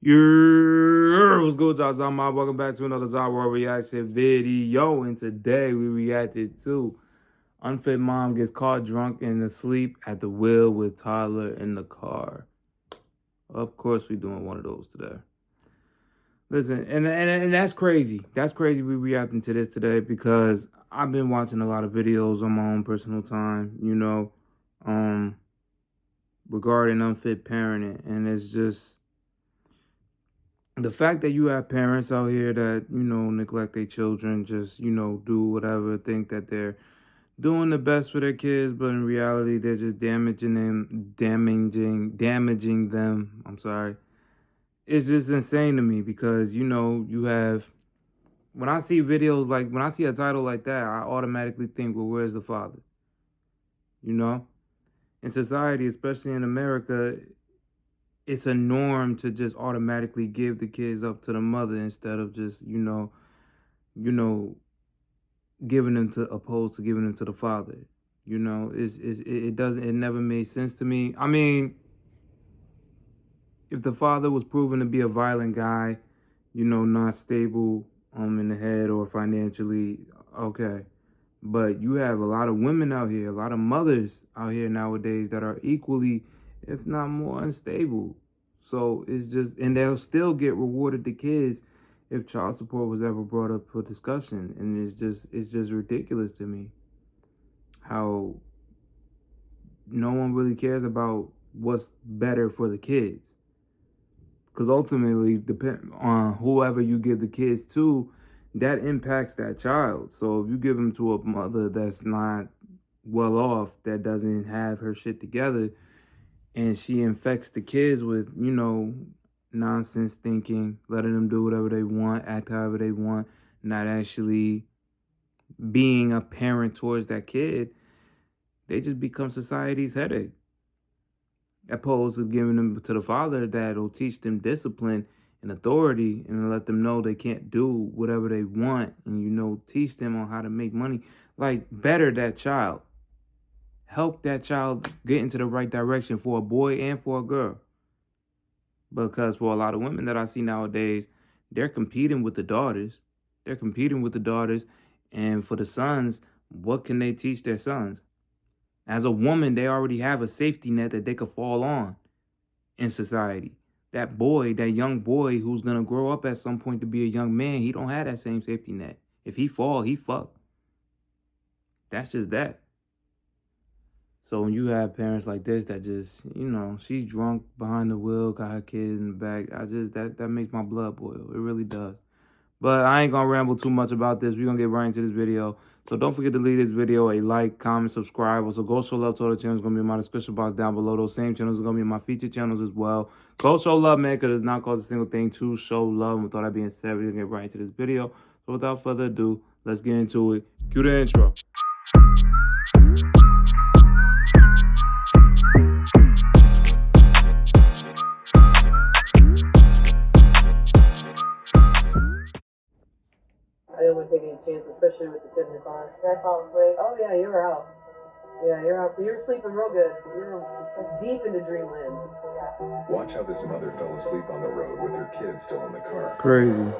What's good, y'all? Welcome back to another zahier reaction video. And today we reacted to Unfit Mom Gets Caught Drunk and Asleep at the Wheel with Toddler in the Car. Of course, we're doing one of those today. Listen, and that's crazy. That's crazy we reacting to this today because I've been watching a lot of videos on my own personal time, regarding unfit parenting. And it's just the fact that you have parents out here that, neglect their children, just, do whatever, think that they're doing the best for their kids, but in reality, they're just damaging them. I'm sorry. It's just insane to me because, you have, when I see videos, like, when I see a title like that, I automatically think, well, where's the father? In society, especially in America, it's a norm to just automatically give the kids up to the mother instead of just, giving them to, opposed to giving them to the father. It never made sense to me. I mean, if the father was proven to be a violent guy, not stable in the head or financially, okay. But you have a lot of women out here, a lot of mothers out here nowadays that are equally, if not more, unstable. So it's just, and they'll still get rewarded the kids if child support was ever brought up for discussion. And it's just ridiculous to me how no one really cares about what's better for the kids. Because ultimately, depend on whoever you give the kids to, that impacts that child. So if you give them to a mother that's not well off, that doesn't have her shit together, and she infects the kids with, nonsense thinking, letting them do whatever they want, act however they want, not actually being a parent towards that kid, they just become society's headache. Opposed to giving them to the father that'll teach them discipline and authority and let them know they can't do whatever they want and, teach them on how to make money. Like, better that child. Help that child get into the right direction for a boy and for a girl. Because for a lot of women that I see nowadays, they're competing with the daughters. And for the sons, what can they teach their sons? As a woman, they already have a safety net that they could fall on in society. That boy, that young boy who's going to grow up at some point to be a young man, he don't have that same safety net. If he fall, he fucked. That's just that. So when you have parents like this that just, she's drunk behind the wheel, got her kid in the back, that makes my blood boil. It really does. But I ain't going to ramble too much about this. We're going to get right into this video. So don't forget to leave this video a like, comment, subscribe. Also, Go Show Love to other channels. It's going to be in my description box down below. Those same channels are going to be in my featured channels as well. Go show love, man, because it's not cost a single thing to show love. And with all that being said, we're going to get right into this video. So without further ado, let's get into it. Cue the intro. I didn't want to take any chances, especially with the kid in the car. Did I fall asleep? Oh yeah, you were out. Yeah, you're out. You were sleeping real good. You were deep into dreamland. Watch how this mother fell asleep on the road with her kid still in the car. Crazy.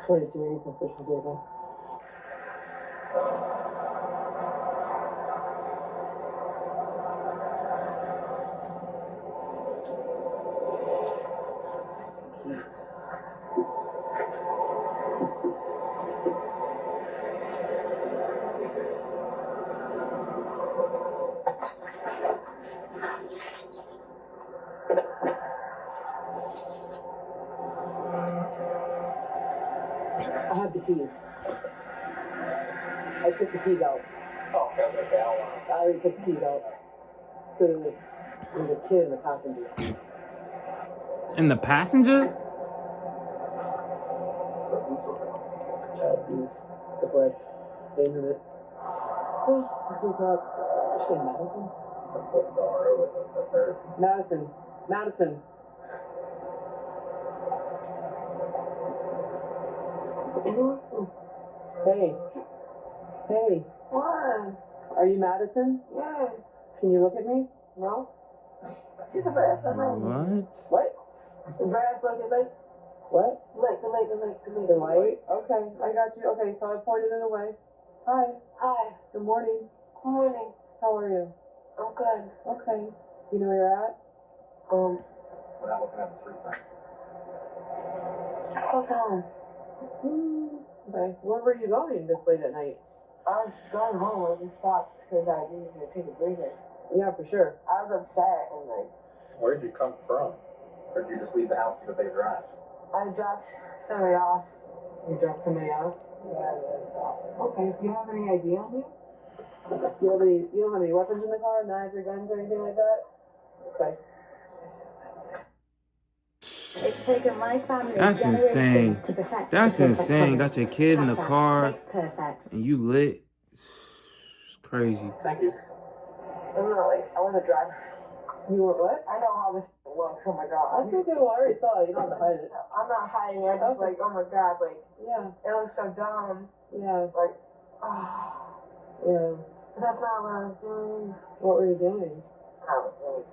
22 minutes suspicious vehicle. Keys. I have the keys. I took the keys out. Oh, okay, I already took the keys out. So there's a kid in the passenger seat. In the passenger? Child abuse, neglect, abandonment. Oh, let's wake up. Did you say Madison? That's what that's her. Madison. Hey. What? Are you Madison? Yeah. Can you look at me? No. You're the best. I know. What? What? The grass, look, What? the lake. The light? Okay, I got you. Okay, so I pointed it away. Hi. Hi. Good morning. Good morning. How are you? I'm good. Okay. Do you know where you're at? We're not looking at the street sign. Close to home. Okay. Where were you going this late at night? I was going home. I just stopped because I needed to take a breather. Yeah, for sure. I was upset and like. Where'd you come from? Or did you just leave the house to go take a drive? I dropped somebody off. You dropped somebody off? Yeah. Okay. Do you have any ID on you? You don't have any weapons in the car? Knives or guns or anything like that? Okay. It's taken my family That's insane. to perfect That's the perfect insane. puzzle. Got your kid in the Pattern car makes perfect. and you lit. It's crazy. Thank you. I'm not like, I was a driver. You were what? I know how this works. Oh my god. That's okay. Well, I already saw it. You don't have to hide it. I'm not hiding it. I'm just Okay. like, oh my god, like, Yeah. it looks so dumb. Yeah. Like, oh. Yeah. But that's not what I was doing. What were you doing? I was really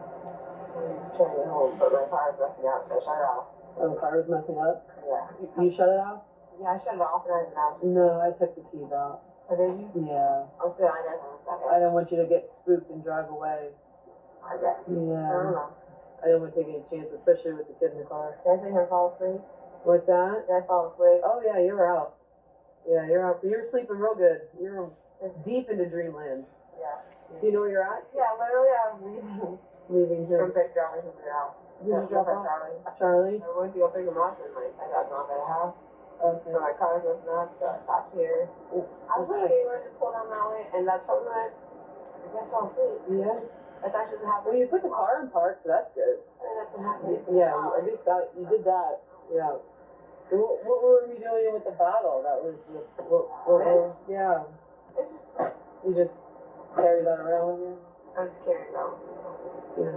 just trying to get home, but my car was messing up, so I shut it off. Oh, the car was messing up? Yeah. You shut it off? Yeah, I shut it off and I was just. No, I took the keys out. Oh, did you? Yeah. I'm still, I guess. I didn't want you to get spooked and drive away. I guess. I don't Yeah. know. I didn't want to take any chances, especially with the kid in the car. Did I see her fall asleep? What's that? Did I fall asleep? Oh, yeah, you were out. Yeah, you're out. You're sleeping real good. You're deep into dreamland. Yeah. Do you know where you're at? Yeah, literally, I was leaving Leaving from here. pick drivers in the house. Who did you drop off? Charlie. Charlie? I went to go pick him up and like I got him off at a house. Okay. So my car was messing up, so I stopped here. I was like, you wanted to pull down that way, and that's probably when I guess I'll sleep. Yeah. That's actually what Well, happened. you put the car in park, so that's good. I mean, that's what happened. Yeah, at least that you did that. Yeah. What were we doing with the bottle? That was just yeah. It's just, You just carry that around with you. I'm just carrying it out. Yeah.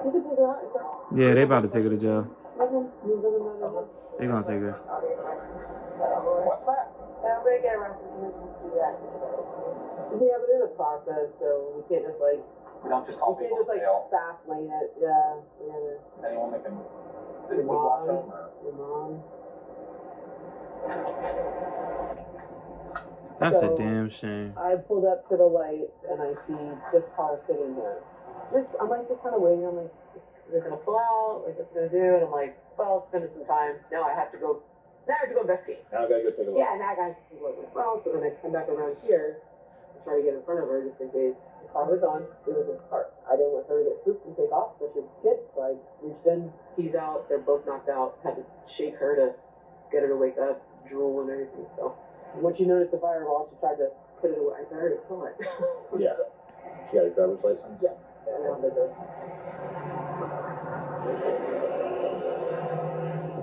You can take her out. It's not, Yeah, they about to take her to jail. nothing. It doesn't matter. They gonna take her. I'll get arrested. What's that? I'm gonna get arrested. Can we just do that? Yeah, but it's a process, so we can't just like We don't just we call can't people just like jail. fast lane it. Yeah. Yeah. Anyone that can Your watch mom. them or Your mom. That's So, a damn shame. I pulled up to the light and I see this car sitting here. I'm like just kind of waiting. I'm like, is it gonna pull out? Like, what's it gonna do? And I'm like, well, it's spending some time. Now I have to go. Now I have to go investigate. now I gotta go take a look. Yeah, now I got to look as well. So then I come back around here to try to get in front of her just in case the car was on. It was a car. I didn't want her to get spooked and take off, especially with the kid. So I reached in, keys out. They're both knocked out. Had to shake her to get her to wake up, drool and everything. So once she noticed the firewall, she tried to put it away. I already saw it. Yeah. She got a driver's license? Yes. And now they're both.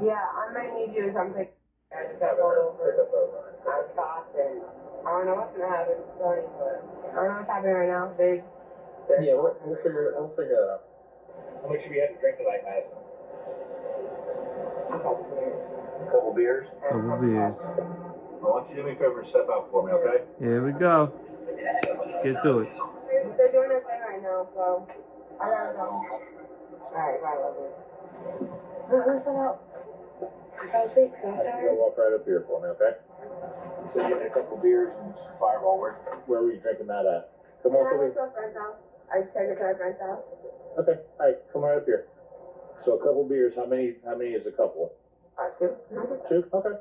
Yeah, I might need you to come pick. I just got pulled over. I stopped and I don't know what's gonna happen. Sorry, but I don't know what's happening right now. Big. Yeah, we'll figure that out. How much have you had to drink tonight, Madison? A couple beers. A couple beers? Couple beers. I want you to do me a favor and step out for me, okay? Here we go. Let's get to it. They're doing their thing right now, so I gotta go. Alright, bye, love you. Where's that out? I fell asleep. I was You tired. gotta walk right up here for me, okay? You said you had a couple beers and some Fireball. Where were you drinking that at? Come When on, I come went here. to a friend's house, I took her to a friend's house. Okay, alright, come right up here. So a couple beers, how many is a couple? Two. Two? Okay.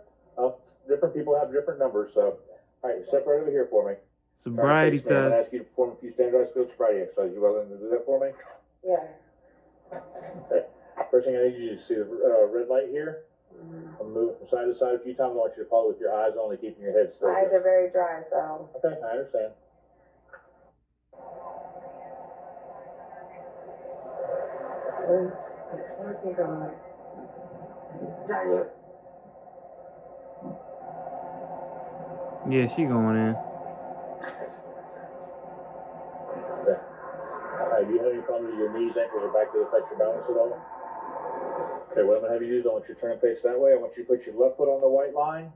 Different people have different numbers, so. Alright, step right over here for me. Sobriety I'm gonna test. ask you to perform a few standardized field sobriety exercises. You willing to do that for me? Yeah. Okay. First thing I need you to see the red light here. I'm moving from side to side a few times. I want you to follow with your eyes only, keeping your head still. My eyes are very dry, so. Okay, I understand. Daniel. Yeah, she going in. Okay. Alright, do you have any problems with your knees, ankles, or back that affect your balance at all? Okay, what I'm gonna have you do is I want you to turn and face that way. I want you to put your left foot on the white line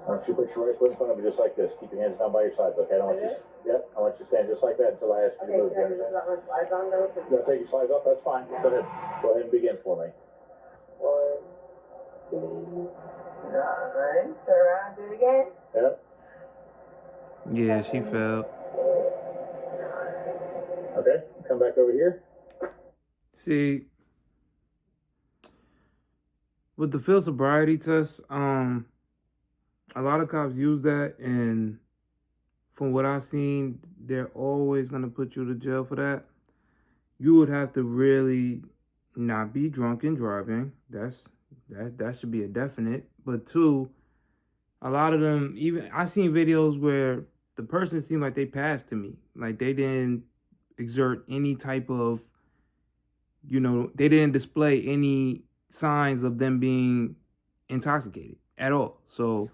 I want you to put your right foot in front of you just like this. Keep your hands down by your sides, okay? I don't want you. Yep. I want you to stand just like that until I ask you to Okay, move. can I just let my slides on though? You want to take your slides off? That's fine. Go ahead. Go ahead and begin for me. 1, 2, alright. Turn around, do it again. Yep. Yeah, she fell. Okay. Come back over here. See, with the field sobriety test, a lot of cops use that, and from what I've seen, they're always gonna put you to jail for that. You would have to really not be drunk and driving. That should be a definite. But two, a lot of them, even I seen videos where the person seemed like they passed to me, like they didn't exert any type of, they didn't display any signs of them being intoxicated at all. So,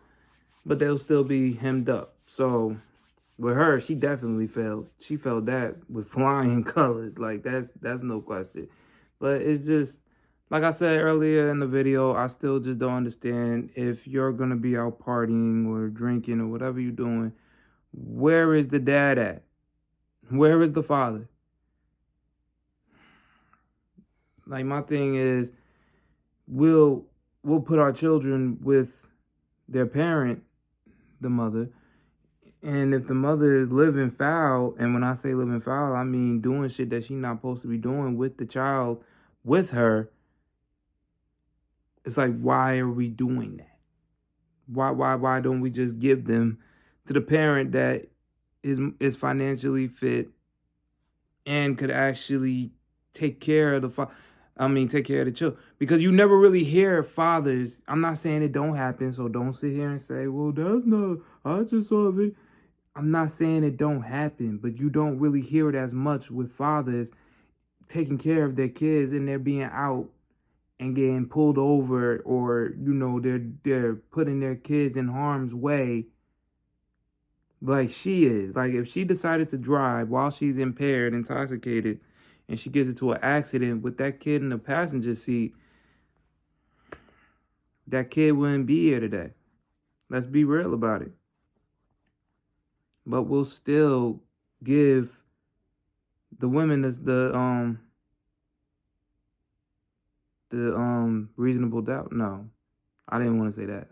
but they'll still be hemmed up. So with her, she definitely failed. She failed that with flying colors. Like that's no question. But it's just, like I said earlier in the video, I still just don't understand if you're gonna be out partying or drinking or whatever you're doing, where is the dad at? Where is the father? Like my thing is, we'll put our children with their parent, the mother, and if the mother is living foul, and when I say living foul, I mean doing shit that she's not supposed to be doing with the child, with her, it's like, why are we doing that? Why don't we just give them to the parent that is financially fit and could actually take care of take care of the children? Because you never really hear fathers. I'm not saying it don't happen, so don't sit here and say, well, that's not, I just saw a video. I'm not saying it don't happen, but you don't really hear it as much with fathers taking care of their kids and they're being out and getting pulled over, or they're putting their kids in harm's way like she is. Like if she decided to drive while she's impaired, intoxicated, and she gets into an accident with that kid in the passenger seat, that kid wouldn't be here today. Let's be real about it. But we'll still give the women the reasonable doubt. No, I didn't want to say that.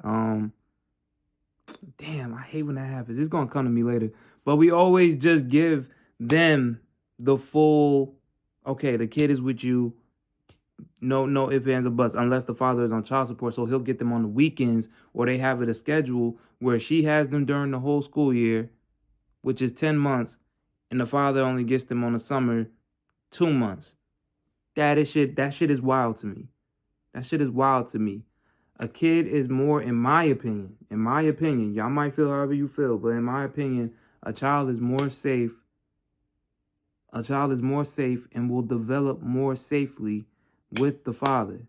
Damn, I hate when that happens. It's gonna come to me later. But we always just give them the full, okay, the kid is with you. No ifs, ands, or buts, unless the father is on child support. So he'll get them on the weekends, or they have it a schedule where she has them during the whole school year, which is 10 months, and the father only gets them on the summer 2 months. That shit is wild to me. That shit is wild to me. A kid is more, in my opinion, y'all might feel however you feel, but in my opinion, a child is more safe. A child is more safe and will develop more safely with the father.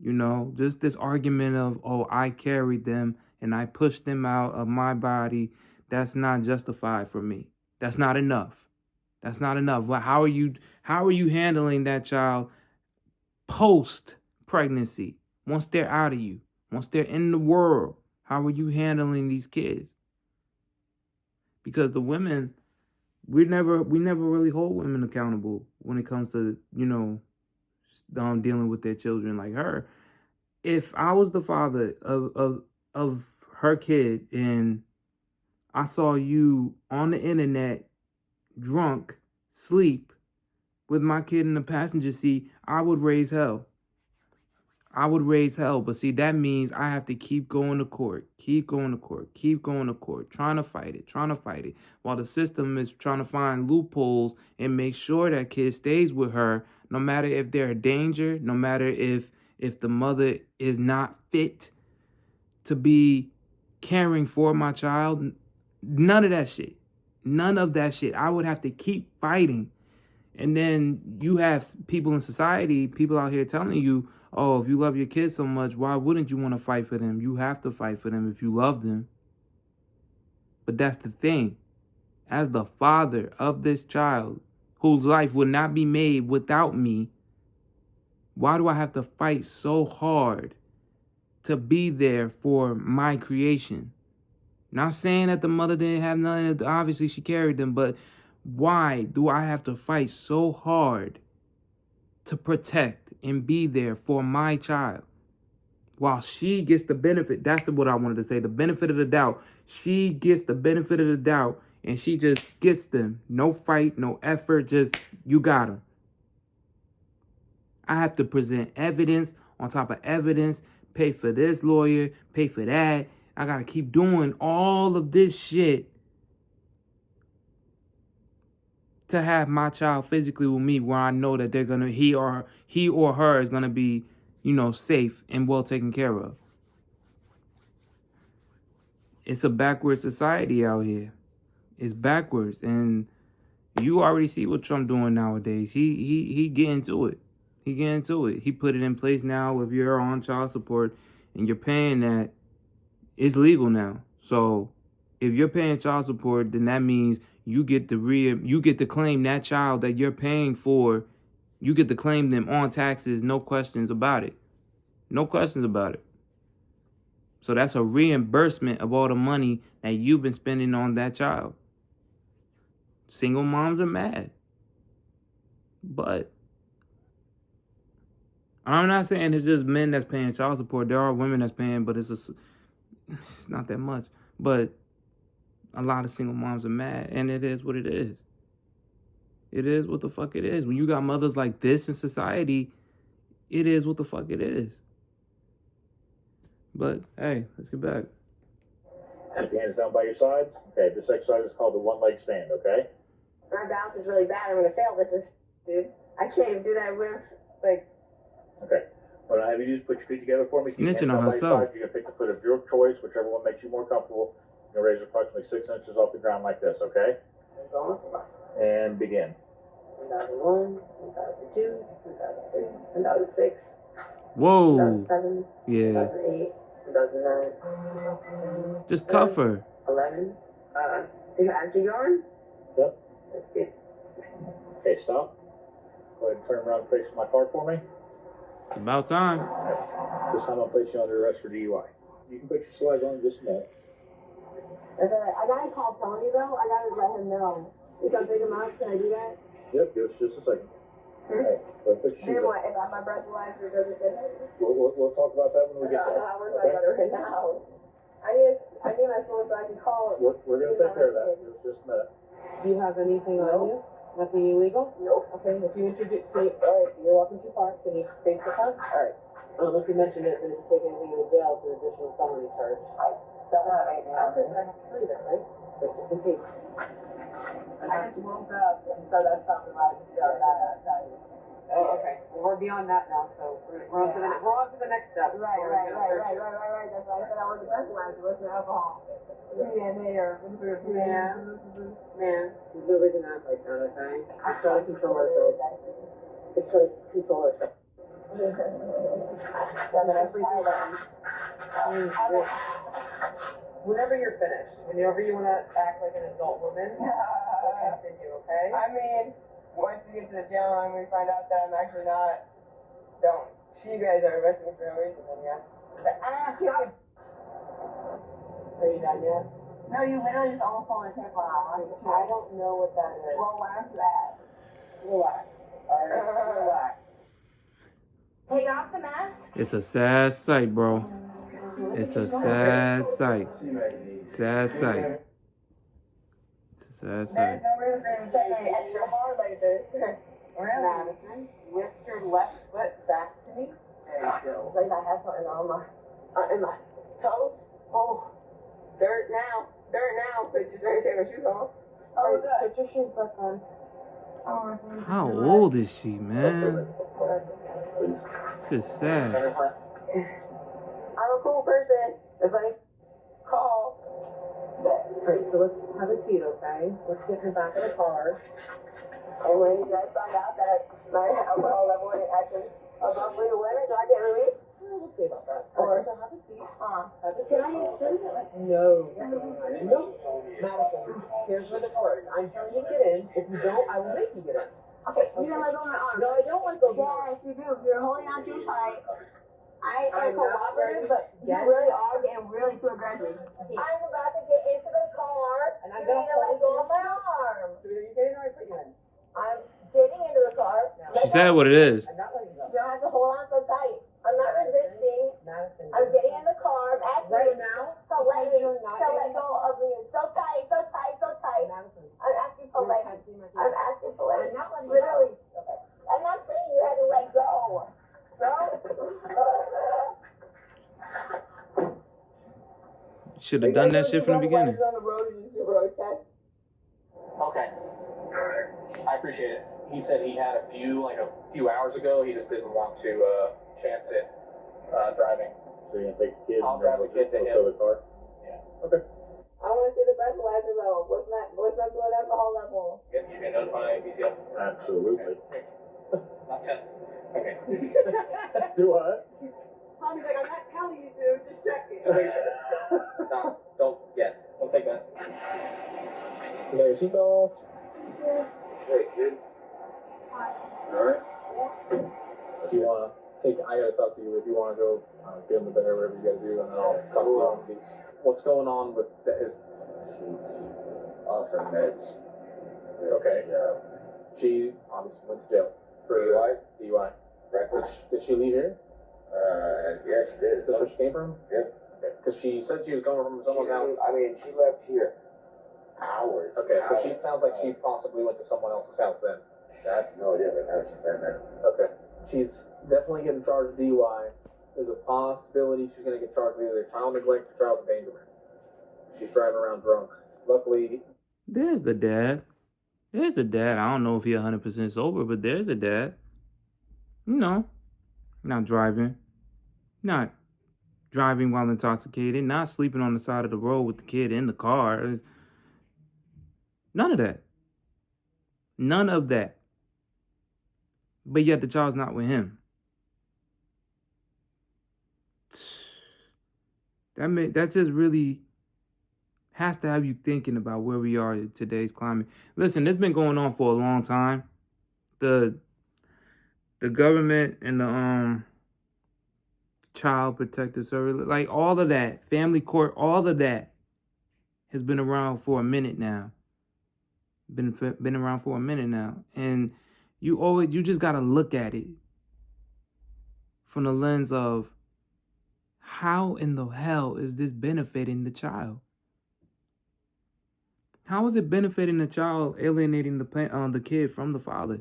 Just this argument of, oh, I carried them and I pushed them out of my body, that's not justified for me. That's not enough. That's not enough. Well, how are you handling that child post pregnancy? Once they're out of you, once they're in the world, how are you handling these kids? Because the women, we never really hold women accountable when it comes to, dealing with their children like her. If I was the father of her kid and I saw you on the internet drunk, sleep with my kid in the passenger seat, I would raise hell. But see, that means I have to keep going to court, trying to fight it, while the system is trying to find loopholes and make sure that kid stays with her, no matter if they're a danger, no matter if the mother is not fit to be caring for my child. None of that shit. I would have to keep fighting. And then you have people in society, people out here telling you, oh, if you love your kids so much, why wouldn't you want to fight for them? You have to fight for them if you love them. But that's the thing. As the father of this child, whose life would not be made without me, why do I have to fight so hard to be there for my creation. Not saying that the mother didn't have nothing. Obviously, she carried them. But why do I have to fight so hard to protect and be there for my child while she gets the benefit? That's what I wanted to say. The benefit of the doubt. She gets the benefit of the doubt, and she just gets them. No fight, no effort. Just, you got them. I have to present evidence on top of evidence, pay for this lawyer, pay for that. I got to keep doing all of this shit to have my child physically with me, where I know that they're going to, he or her is going to be, safe and well taken care of. It's a backwards society out here. It's backwards. And you already see what Trump doing nowadays. He getting to it. He getting to it. He put it in place now. If you're on child support and you're paying that, it's legal now. So if you're paying child support, then that means you get to claim that child that you're paying for. You get to claim them on taxes, no questions about it. No questions about it. So that's a reimbursement of all the money that you've been spending on that child. Single moms are mad. But I'm not saying it's just men that's paying child support. There are women that's paying, but it's not that much. But a lot of single moms are mad, and it is what it is. It is what the fuck it is. When you got mothers like this in society, it is what the fuck it is. But, hey, let's get back. Keep your hands down by your sides. Okay, this exercise is called the one-leg stand, okay? My balance is really bad. I'm gonna fail this, dude. I can't even do that with Okay. What I have you do is put your feet together for me. Keep your hands Snitching down on by your herself. sides. You're gonna pick the foot of your choice, whichever one makes you more comfortable. You're gonna raise approximately 6 inches off the ground like this, okay? And begin. 2001, 2002, 2003, 2006, Whoa. 2007, Yeah. 2008, 2009. Just cuff her. 11. Do you have to keep going? Yep. That's good. Okay, stop. Go ahead and turn around and face my car for me. It's about time. This time I'll place you under arrest for DUI. You can put your slides on in just a minute. That's all right. I gotta call Tony though. I gotta let him know. You can pick him up. Can I do that? Yep, give us just a second. Alright, go ahead, put your shoes Then on. what? If my breathalyzer doesn't get We'll talk about that when we get there. we're talking about it right now. I need my phone so I can call. We're going to take care of that in just a minute. Do you have anything on you? Nothing illegal? Nope. Okay, if you alright, you're walking too far. Can you face the car? Alright. I don't know if you mentioned it, but if you take anything to jail, it's an additional felony charge. Don't have it now. Okay, but I have to tell you that, right? So just in case. I just woke up, and so that's probably why I just got that. Oh, okay. Well, we're beyond that now, so we're on to the next step. Right. That's why I said I want the breathalyzer. It wasn't alcohol. Yeah, there. Yeah. Man, there's no reason to act like that, okay? Let's try to control ourselves. Let's try to control ourselves. Whenever you're finished, whenever you want to act like an adult woman, we'll continue, okay? I mean, once we get to the jail and we find out that I'm actually not, you guys are arresting me for no reason, then yeah. Are you done yet? No, you literally just almost pulling a tape on. I don't know what that is. Well, why don't you ask? Relax. Alright, relax. Take off the mask. It's a sad sight, bro. It's a sad sight. Sad sight. It's a sad There's sight. no reason for him to take me extra hard like this. Really? Madison, lift your left foot back to me. There you go. Like I have something on my toes. Oh, dirt now. But you're going to take my shoes off. Oh, good. Put your shoes back on. How old is she, man? This is sad. I'm a cool person. It's like, call. Alright, so let's have a seat, okay? Let's get in the back of the car. And when you guys find out that my alcohol level is actually above legal limit, do I get released? We'll see about that. Or- Alright, so have a seat. Can Have a I seat. get sit it? No. Madison, here's where this works. I'm telling you to get in. If you don't, I will make you get in. Okay, you don't let go of my arm. No, I don't want to go. Yes, you do. You're holding on too tight. I am I'm not cooperative, ready. but you Yes. really are getting really too aggressive. I'm about to get into the car, And I'm you gonna need to let hold go you. of my arm. So either you get in or I put you in. I'm getting into the car. She said what it is. I'm not letting go. You don't have to hold on so tight. I'm not resisting. Madison. I'm getting in the car. I'm asking Right you now, to let me you're not to in let the go of me. So tight, so tight, so tight. Madison. I'm asking for You're let touching my I'm face. asking for let I'm not letting literally. go. Okay. I'm not saying you had to let go. No. Should have done that shit from the beginning. On the road and just do road test. Okay. I appreciate it. He said he had a few hours ago. He just didn't want to chance it driving. So you're gonna take the kid I'll and drive the kid to go him. show the car? Yeah. Okay. I want to see the breathalyzer level. What's my blood alcohol level? You can notify PCF. Absolutely. Not 10. Okay. Do what? Tommy's like, I'm not telling you to, just checking. No, don't take that. You got your seatbelt? Hey, kid. Alright. If you want to I got to talk to you. If you want to go get in the bed or whatever you got to do, and then I'll talk to you and see what's going on with his. She's off her meds. Okay. Yeah. She obviously went to jail for DUI. Reckless. Did she leave here? Yes, she did. Is this where she came from? Yep. Because she said she was coming from someone's house. She left here hours. Okay, so she sounds like she possibly went to someone else's house then. That's no different. That's been there. Okay. She's definitely getting charged with DUI. There's a possibility she's going to get charged with either child neglect or child endangerment. She's driving around drunk. Luckily, There's the dad. There's the dad. I don't know if he's 100% sober, but there's the dad. You know, not driving. Not driving while intoxicated. Not sleeping on the side of the road with the kid in the car. None of that. None of that. But yet the child's not with him. That just really has to have you thinking about where we are in today's climate. Listen, this has been going on for a long time. The government and the child protective service, like all of that, family court, all of that has been around for a minute now. Been around for a minute now, and you just gotta look at it from the lens of how in the hell is this benefiting the child? How is it benefiting the child, alienating the kid from the father?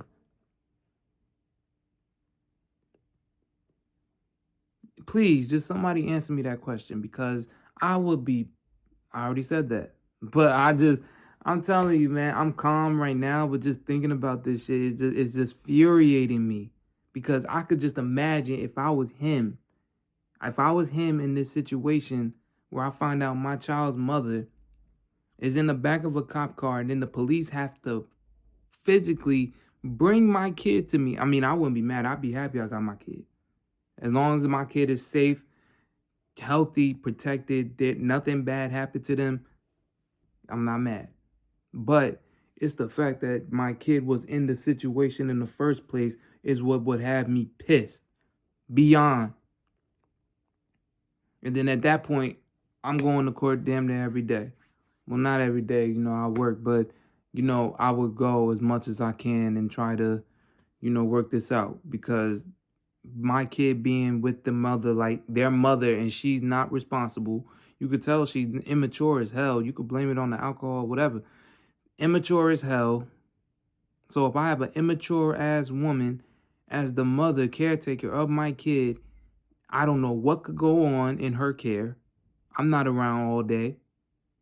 Please, just somebody answer me that question, because I already said that. But I'm telling you, man, I'm calm right now, but just thinking about this shit, it's just infuriating me. Because I could just imagine if I was him in this situation where I find out my child's mother is in the back of a cop car and then the police have to physically bring my kid to me. I mean, I wouldn't be mad. I'd be happy I got my kid. As long as my kid is safe, healthy, protected, that nothing bad happened to them, I'm not mad. But it's the fact that my kid was in the situation in the first place is what would have me pissed beyond. And then at that point, I'm going to court damn near every day. Well, not every day, I work, but, I would go as much as I can and try to, work this out, because my kid being with the mother, like their mother, and she's not responsible. You could tell she's immature as hell. You could blame it on the alcohol, whatever. Immature as hell. So if I have an immature ass woman as the mother caretaker of my kid, I don't know what could go on in her care. I'm not around all day.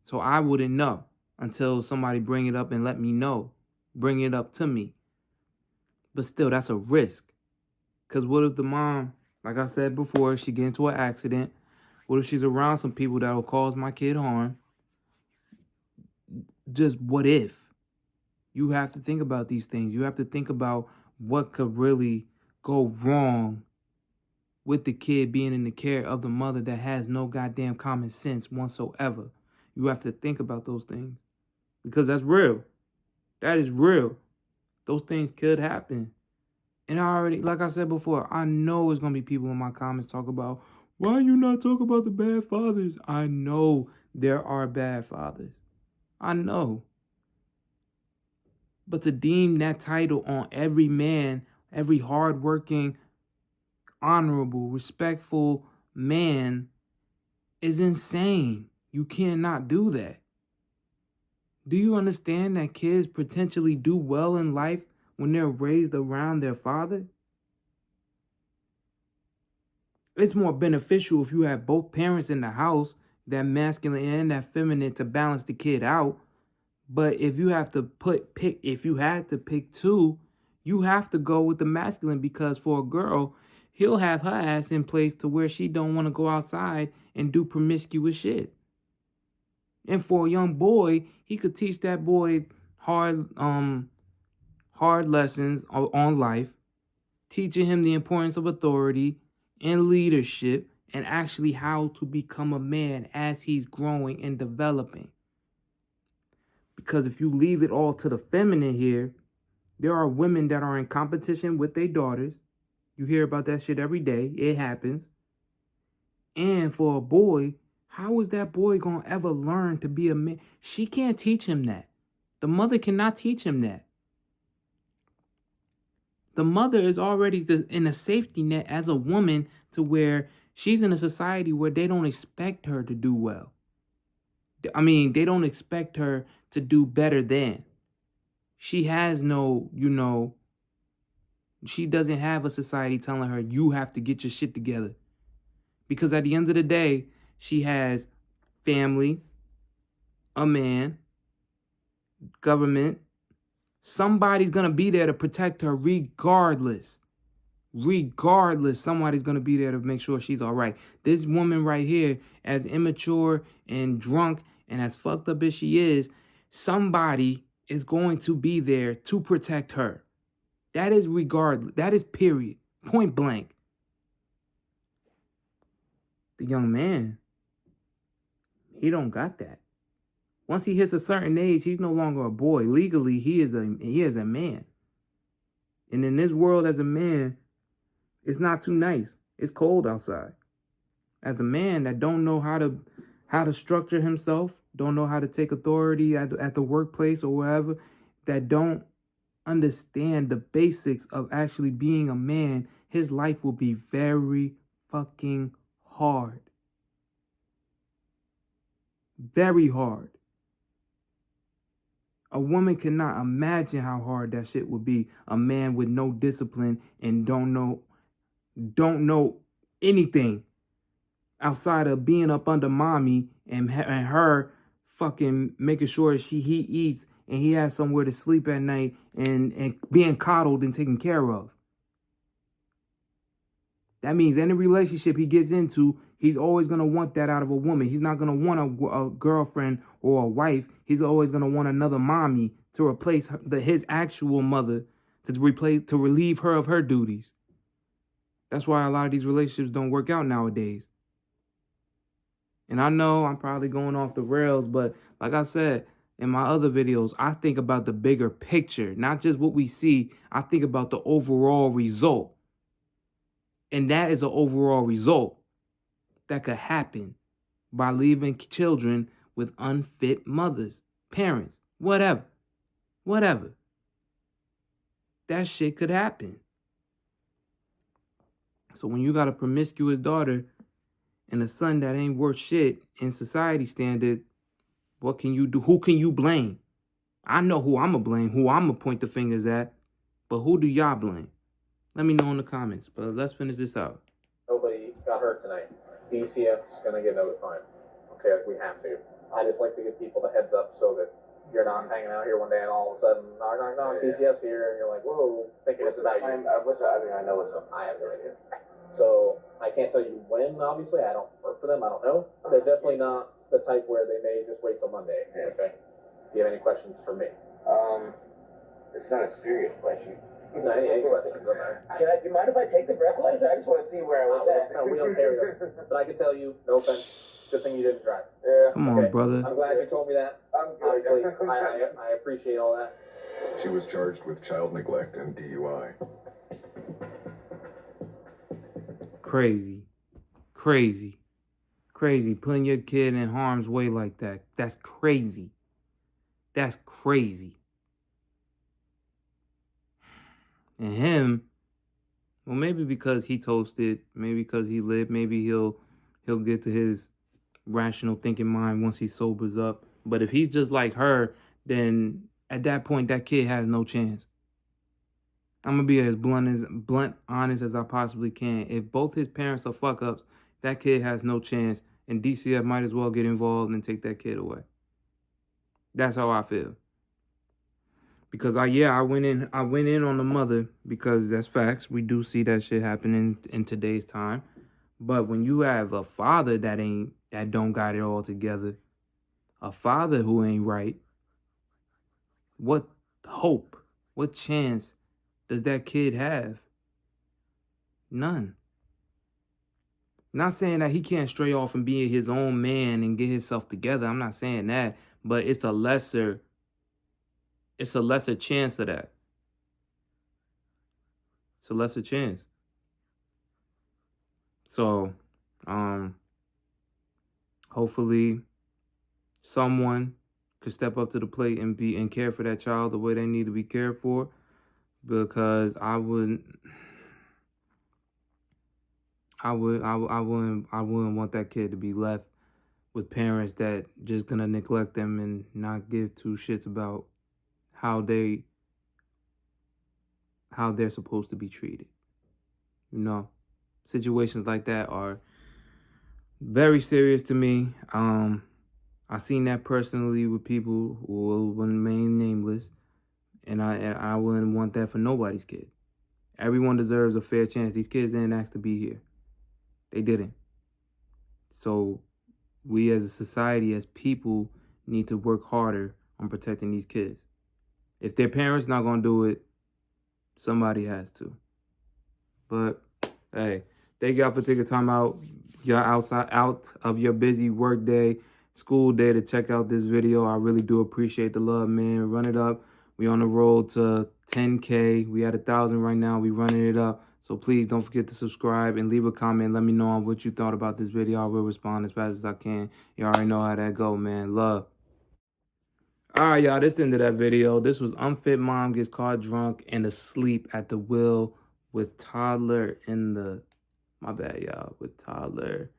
So I wouldn't know until somebody bring it up and let me know. Bring it up to me. But still, that's a risk. Because what if the mom, like I said before, she get into an accident? What if she's around some people that will cause my kid harm? Just what if? You have to think about these things. You have to think about what could really go wrong with the kid being in the care of the mother that has no goddamn common sense whatsoever. You have to think about those things, because that's real. That is real. Those things could happen. And I already, like I said before, I know it's going to be people in my comments talk about, why you not talk about the bad fathers? I know there are bad fathers. I know. But to deem that title on every man, every hardworking, honorable, respectful man is insane. You cannot do that. Do you understand that kids potentially do well in life when they're raised around their father? It's more beneficial if you have both parents in the house, that masculine and that feminine, to balance the kid out. But if you have to if you had to pick two, you have to go with the masculine, because for a girl, he'll have her ass in place to where she don't want to go outside and do promiscuous shit. And for a young boy, he could teach that boy hard lessons on life, teaching him the importance of authority and leadership, and actually how to become a man as he's growing and developing. Because if you leave it all to the feminine here, there are women that are in competition with their daughters. You hear about that shit every day. It happens. And for a boy, how is that boy going to ever learn to be a man? She can't teach him that. The mother cannot teach him that. The mother is already in a safety net as a woman, to where she's in a society where they don't expect her to do well. I mean, they don't expect her to do better than. She has no, she doesn't have a society telling her, you have to get your shit together. Because at the end of the day, she has family, a man, government. Somebody's going to be there to protect her regardless. Regardless, somebody's going to be there to make sure she's all right. This woman right here, as immature and drunk and as fucked up as she is, somebody is going to be there to protect her. That is regardless. That is period. Point blank. The young man, he don't got that. Once he hits a certain age, he's no longer a boy. Legally, he is a man. And in this world, as a man, it's not too nice. It's cold outside. As a man that don't know how to structure himself, don't know how to take authority at the workplace or wherever, that don't understand the basics of actually being a man, his life will be very fucking hard. Very hard. A woman cannot imagine how hard that shit would be. A man with no discipline and don't know anything outside of being up under mommy and her fucking making sure he eats and he has somewhere to sleep at night and being coddled and taken care of. That means any relationship he gets into, he's always going to want that out of a woman. He's not going to want a girlfriend or a wife. He's always going to want another mommy to replace his actual mother, to relieve her of her duties. That's why a lot of these relationships don't work out nowadays. And I know I'm probably going off the rails, but like I said in my other videos, I think about the bigger picture, not just what we see. I think about the overall result. And that is an overall result that could happen by leaving children with unfit mothers, parents, whatever. That shit could happen. So when you got a promiscuous daughter and a son that ain't worth shit in society standard, what can you do? Who can you blame? I know who I'm going to blame, who I'm going to point the fingers at, but who do y'all blame? Let me know in the comments, but let's finish this out. Nobody got hurt tonight. DCF is going to get notified. Okay, we have to. I just like to give people the heads up so that you're not hanging out here one day and all of a sudden, knock, DCF's here, and you're like, whoa, thinking it's about you. What's up? I mean, I know what's up. I have no idea. So I can't tell you when, obviously. I don't work for them. I don't know. They're definitely not the type where they may just wait till Monday. Yeah. Okay? Do you have any questions for me? It's not a serious question. No, any questions? Do you mind if I take the breathalyzer? I just want to see where I was at. No, we don't carry those. But I can tell you, no offense, good thing you didn't drive. Yeah. Come on, brother. I'm glad you told me that. I'm good. Obviously, I appreciate all that. She was charged with child neglect and DUI. Crazy. Crazy. Crazy. Putting your kid in harm's way like that. That's crazy. That's crazy. And him, well, maybe because he toasted, maybe because he lit, maybe he'll get to his rational thinking mind once he sobers up. But if he's just like her, then at that point that kid has no chance. I'm gonna be as blunt, honest as I possibly can. If both his parents are fuck ups, that kid has no chance, and DCF might as well get involved and take that kid away. That's how I feel. Because I went in on the mother because that's facts. We do see that shit happening in today's time. But when you have a father that don't got it all together, a father who ain't right, what hope, what chance does that kid have? None. Not saying that he can't stray off and be his own man and get himself together. I'm not saying that, but it's a lesser chance of that. It's a lesser chance. So, hopefully someone could step up to the plate and care for that child the way they need to be cared for, because I wouldn't want that kid to be left with parents that just gonna neglect them and not give two shits about how they're supposed to be treated. You know, situations like that are very serious to me. I seen that personally with people who will remain nameless, and I wouldn't want that for nobody's kid. Everyone deserves a fair chance. These kids didn't ask to be here. They didn't. So we as a society, as people, need to work harder on protecting these kids. If their parents not gonna do it, somebody has to. But hey, thank y'all for taking time out out of your busy work day, school day to check out this video. I really do appreciate the love, man. Run it up. We on the road to 10K. We at 1,000 right now. We running it up. So please don't forget to subscribe and leave a comment. Let me know what you thought about this video. I will respond as fast as I can. You already know how that go, man. Love. All right, y'all, this is the end of that video. This was Unfit Mom Gets Caught Drunk and Asleep at the Wheel with Toddler in the, my bad, y'all, with Toddler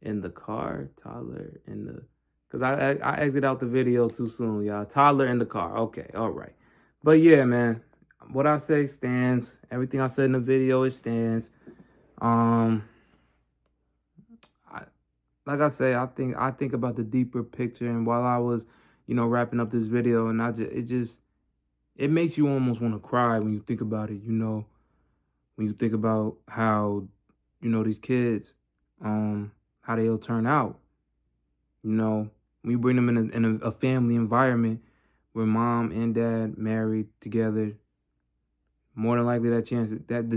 in the car. Toddler in the, because I exited out the video too soon, y'all. Toddler in the car. Okay, all right. But yeah, man, what I say stands. Everything I said in the video, it stands. Like I say, I think about the deeper picture, and while I was, wrapping up this video, and it makes you almost want to cry when you think about it, when you think about how, these kids, how they'll turn out, when you bring them in a family environment where mom and dad married together, more than likely the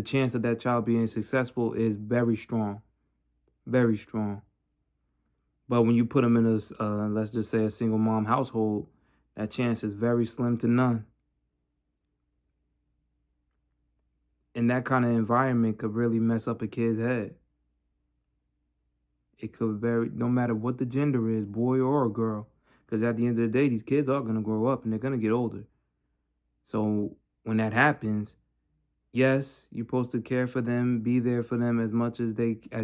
chance of that child being successful is very strong, very strong. But when you put them in a, let's just say, a single mom household, that chance is very slim to none. And that kind of environment could really mess up a kid's head. It could no matter what the gender is, boy or a girl. Because at the end of the day, these kids are going to grow up and they're going to get older. So when that happens, yes, you're supposed to care for them, be there for them as much as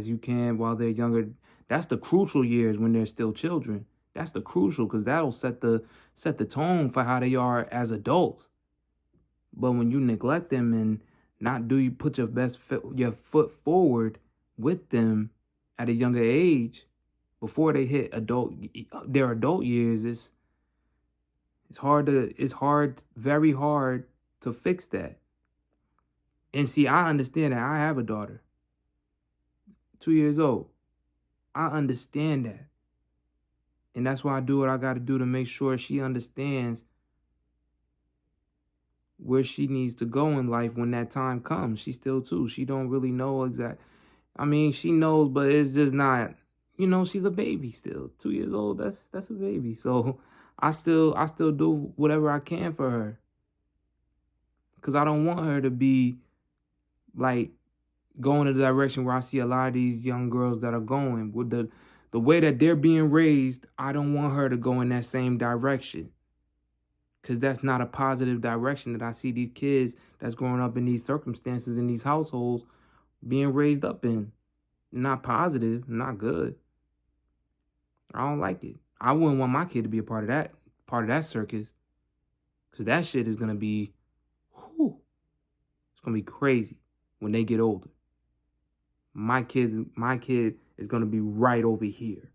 you can while they're younger. That's the crucial years when they're still children. That's the crucial, because that'll set the tone for how they are as adults. But when you neglect them and you put your foot forward with them at a younger age, before they hit their adult years, it's very hard to fix that. And see, I understand that. I have a daughter, 2 years old. I understand that. And that's why I do what I got to do to make sure she understands where she needs to go in life when that time comes. She's still 2. She don't really know exact. I mean, she knows, but it's just not, she's a baby still. 2 years old, that's a baby. So I still do whatever I can for her. Because I don't want her to be like go in a direction where I see a lot of these young girls that are going. With the way that they're being raised, I don't want her to go in that same direction. Because that's not a positive direction that I see these kids that's growing up in these circumstances, in these households, being raised up in. Not positive, not good. I don't like it. I wouldn't want my kid to be a part of that circus. Because that shit is going to be, whew, it's going to be crazy when they get older. My kid is going to be right over here,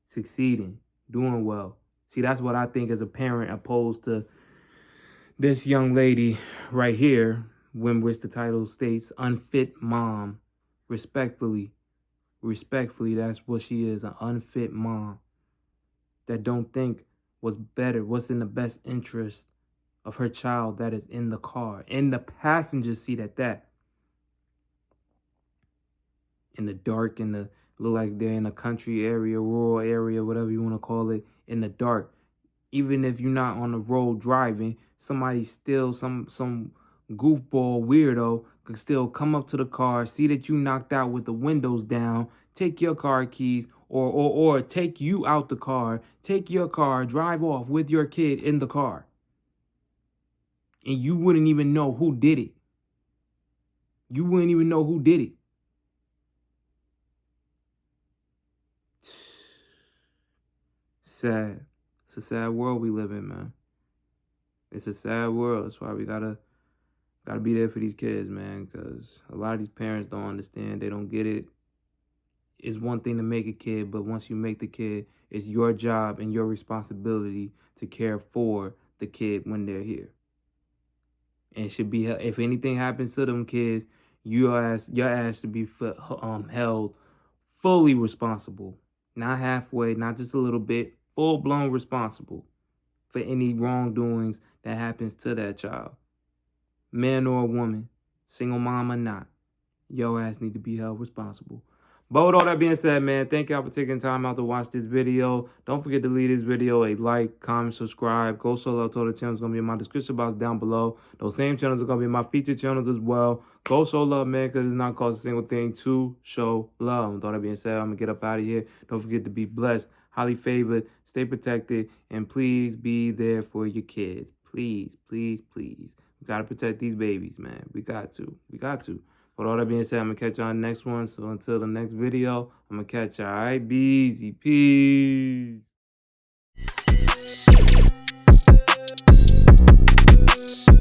succeeding, doing well. See, that's what I think as a parent, opposed to this young lady right here, which the title states, unfit mom. Respectfully, that's what she is, an unfit mom that don't think what's better, what's in the best interest of her child that is in the car, in the passenger seat at that. In the dark, look like they're in a country area, rural area, whatever you want to call it, in the dark. Even if you're not on the road driving, somebody still, some goofball weirdo could still come up to the car, see that you knocked out with the windows down, take your car keys, or take you out the car, take your car, drive off with your kid in the car. And you wouldn't even know who did it. You wouldn't even know who did it. Sad. It's a sad world we live in, man. It's a sad world. That's why we gotta be there for these kids, man, because a lot of these parents don't understand. They don't get it. It's one thing to make a kid, but once you make the kid, it's your job and your responsibility to care for the kid when they're here. And it should be, if anything happens to them kids, your ass should be held fully responsible. Not halfway, not just a little bit, full-blown responsible for any wrongdoings that happens to that child. Man or woman, single mom or not, your ass need to be held responsible. But with all that being said, man, thank y'all for taking time out to watch this video. Don't forget to leave this video a like, comment, subscribe. Go Solo Toddler channel is going to be in my description box down below. Those same channels are going to be in my featured channels as well. Go show love, man, because it's not cost a single thing to show love. With all that being said, I'm going to get up out of here. Don't forget to be blessed, highly favored, stay protected, and please be there for your kids. Please, please, please. We got to protect these babies, man. We got to. We got to. With all that being said, I'm going to catch y'all on the next one. So until the next video, I'm going to catch y'all. All right, be easy. Peace.